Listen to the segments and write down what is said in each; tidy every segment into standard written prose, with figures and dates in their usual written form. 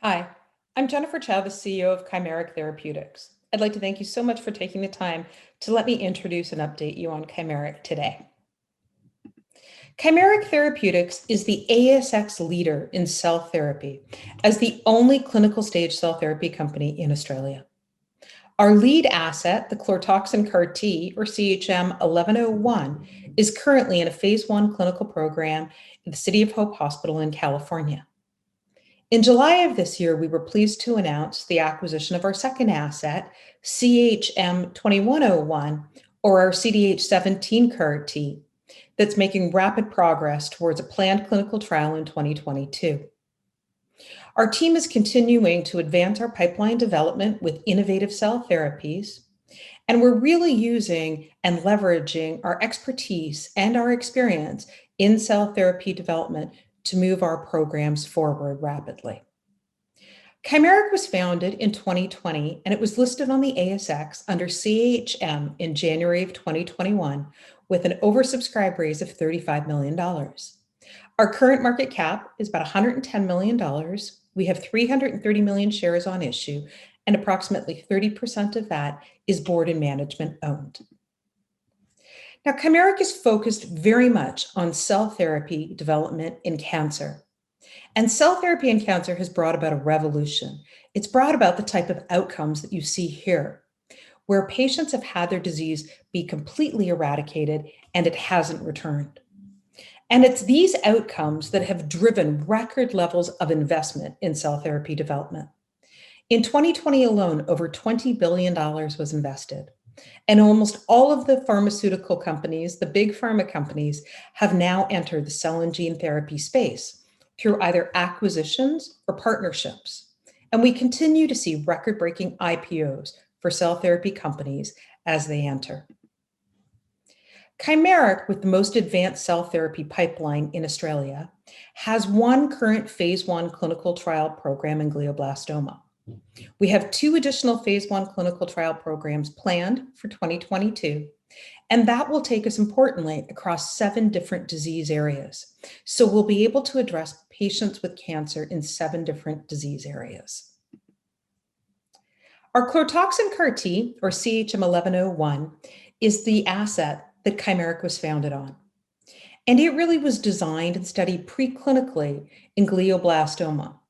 Hi, I'm Jennifer Chow, the CEO of Chimeric Therapeutics. I'd like to thank you so much for taking the time to let me introduce and update you on Chimeric today. Chimeric Therapeutics is the ASX Leader in cell therapy as the only clinical stage cell therapy company in Australia. Our lead asset, the chlortoxin CAR-T, or CHM1101, is currently in a phase 1 clinical program in the City of Hope Hospital in California. In July of this year, we were pleased to announce the acquisition of our second asset, CHM2101, or our CDH17 CAR-T, that's making rapid progress towards a planned clinical trial in 2022. Our team is continuing to advance our pipeline development with innovative cell therapies, and we're really using and leveraging our expertise and our experience in cell therapy development to move our programs forward rapidly. Chimeric was founded in 2020, and it was listed on the ASX under CHM in January of 2021 with an oversubscribed raise of $35 million. Our current market cap is about $110 million. We have 330 million shares on issue, and approximately 30% of that is board and management owned. Now, Chimeric is focused very much on cell therapy development in cancer. And cell therapy in cancer has brought about a revolution. It's brought about the type of outcomes that you see here, where patients have had their disease be completely eradicated and it hasn't returned. And it's these outcomes that have driven record levels of investment in cell therapy development. In 2020 alone, over $20 billion was invested. And almost all of the pharmaceutical companies, the big pharma companies, have now entered the cell and gene therapy space through either acquisitions or partnerships. And we continue to see record-breaking IPOs for cell therapy companies as they enter. Chimeric, with the most advanced cell therapy pipeline in Australia, has one current phase 1 clinical trial program in glioblastoma. We have 2 additional phase 1 clinical trial programs planned for 2022, and that will take us importantly across 7 different disease areas. So we'll be able to address patients with cancer in 7 different disease areas. Our chlortoxin CAR-T, or CHM1101, is the asset that Chimeric was founded on. And it really was designed and studied preclinically in glioblastoma.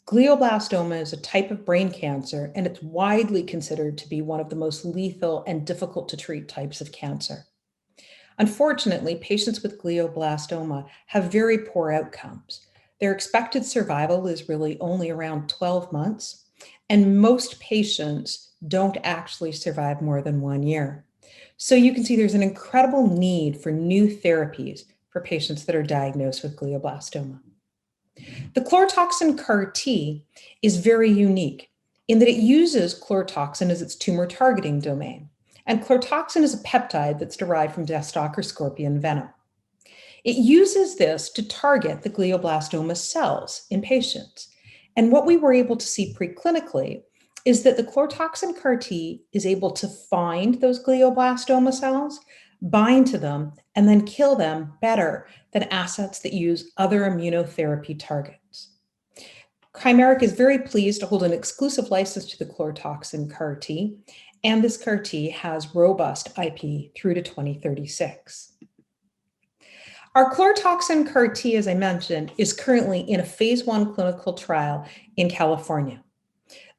Glioblastoma is a type of brain cancer, and it's widely considered to be one of the most lethal and difficult to treat types of cancer. Unfortunately, patients with glioblastoma have very poor outcomes. Their expected survival is really only around 12 months, and most patients don't actually survive more than 1 year. So you can see there's an incredible need for new therapies for patients that are diagnosed with glioblastoma. The chlortoxin CAR-T is very unique in that it uses chlortoxin as its tumor targeting domain. And chlortoxin is a peptide that's derived from deathstalker scorpion venom. It uses this to target the glioblastoma cells in patients. And what we were able to see preclinically is that the chlortoxin CAR-T is able to find those glioblastoma cells, bind to them, and then kill them better than assets that use other immunotherapy targets. Chimeric is very pleased to hold an exclusive license to the chlortoxin CAR-T, and this CAR-T has robust IP through to 2036. Our chlortoxin CAR-T, as I mentioned, is currently in a phase 1 clinical trial in California.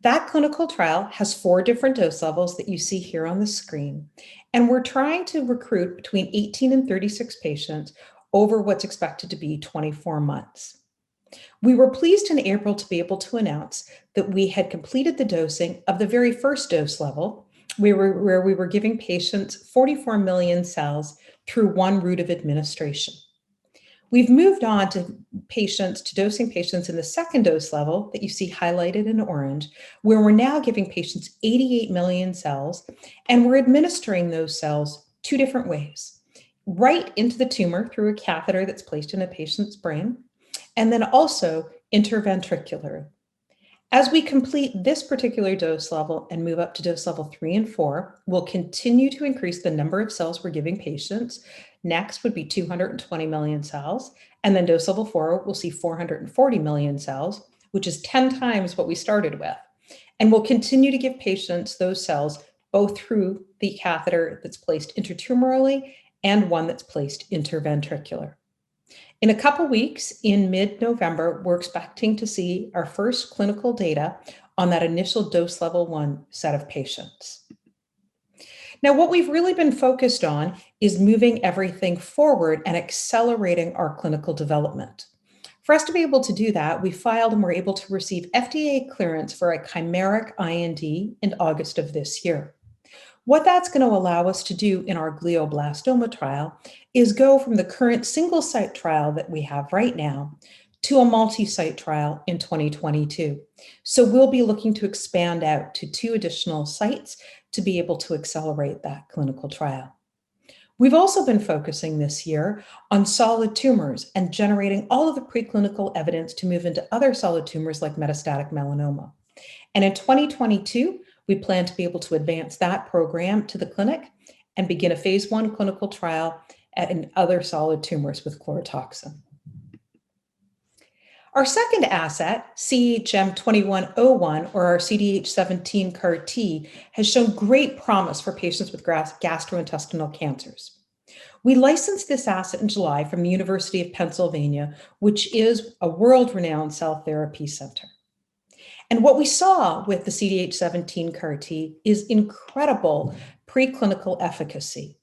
That clinical trial has 4 different dose levels that you see here on the screen, and we're trying to recruit between 18 and 36 patients over what's expected to be 24 months. We were pleased in April to be able to announce that we had completed the dosing of the very first dose level, where we were giving patients 44 million cells through 1 route of administration. We've moved on to dosing patients in the second dose level that you see highlighted in orange, where we're now giving patients 88 million cells, and we're administering those cells 2 different ways. Right into the tumor through a catheter that's placed in a patient's brain, and then also interventricular. As we complete this particular dose level and move up to dose level 3 and 4, we'll continue to increase the number of cells we're giving patients. Next would be 220 million cells. And then dose level 4, we'll see 440 million cells. which is 10 times what we started with. And we'll continue to give patients those cells both through the catheter that's placed intratumorally and one that's placed interventricular. In a couple weeks, in mid-November, we're expecting to see our first clinical data on that initial dose level 1 set of patients. Now, what we've really been focused on is moving everything forward and accelerating our clinical development. For us to be able to do that, we filed and were able to receive FDA clearance for a Chimeric IND in August of this year. What that's going to allow us to do in our glioblastoma trial is go from the current single-site trial that we have right now to a multi-site trial in 2022. So we'll be looking to expand out to 2 additional sites to be able to accelerate that clinical trial. We've also been focusing this year on solid tumors and generating all of the preclinical evidence to move into other solid tumors like metastatic melanoma. And in 2022, we plan to be able to advance that program to the clinic and begin a phase 1 clinical trial in other solid tumors with chlorotoxin. Our second asset, CHM2101, or our CDH17 CAR-T, has shown great promise for patients with gastrointestinal cancers. We licensed this asset in July from the University of Pennsylvania, which is a world-renowned cell therapy center. And what we saw with the CDH17 CAR-T is incredible preclinical efficacy.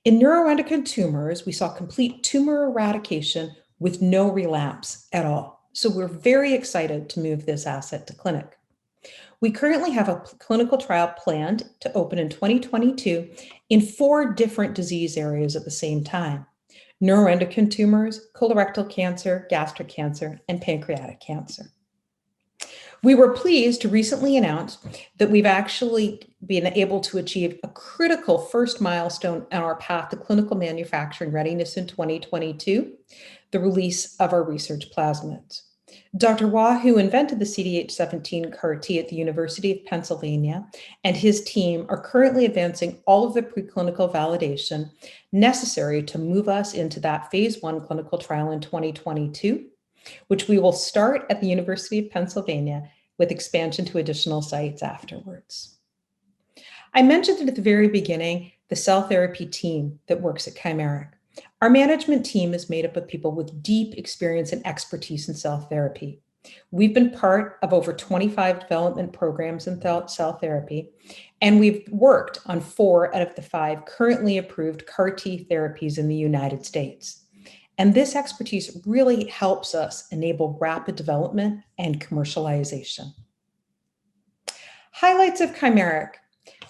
In neuroendocrine tumors, we saw complete tumor eradication with no relapse at all. So we're very excited to move this asset to clinic. We currently have a clinical trial planned to open in 2022 in 4 different disease areas at the same time: neuroendocrine tumors, colorectal cancer, gastric cancer, and pancreatic cancer. We were pleased to recently announce that we've actually been able to achieve a critical first milestone on our path to clinical manufacturing readiness in 2022, the release of our research plasmids. Dr. Chow, who invented the CDH17 CAR-T at the University of Pennsylvania, and his team are currently advancing all of the preclinical validation necessary to move us into that phase 1 clinical trial in 2022, which we will start at the University of Pennsylvania with expansion to additional sites afterwards. I mentioned it at the very beginning, the cell therapy team that works at Chimeric. Our management team is made up of people with deep experience and expertise in cell therapy. We've been part of over 25 development programs in cell therapy, and we've worked on 4 out of the 5 currently approved CAR-T therapies in the United States. And this expertise really helps us enable rapid development and commercialization. Highlights of Chimeric.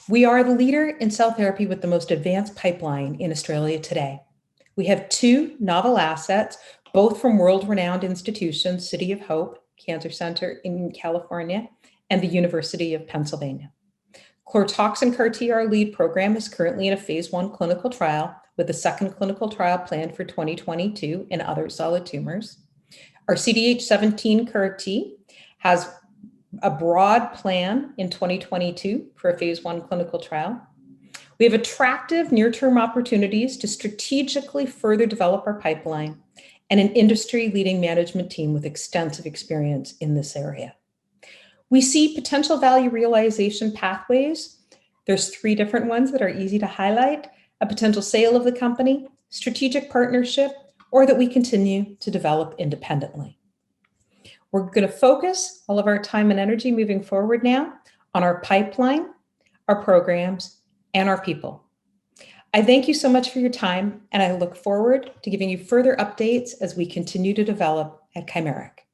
We are the leader in cell therapy with the most advanced pipeline in Australia today. We have 2 novel assets, both from world-renowned institutions, City of Hope Cancer Center in California and the University of Pennsylvania. Chlorotoxin CAR-T, our lead program, is currently in a phase 1 clinical trial with a second clinical trial planned for 2022 in other solid tumors. Our CDH17 CAR-T has a broad plan in 2022 for a phase 1 clinical trial. We have attractive near-term opportunities to strategically further develop our pipeline and an industry-leading management team with extensive experience in this area. We see potential value realization pathways. There's 3 different ones that are easy to highlight: a potential sale of the company, strategic partnership, or that we continue to develop independently. We're going to focus all of our time and energy moving forward now on our pipeline, our programs, and our people. I thank you so much for your time, and I look forward to giving you further updates as we continue to develop at Chimeric.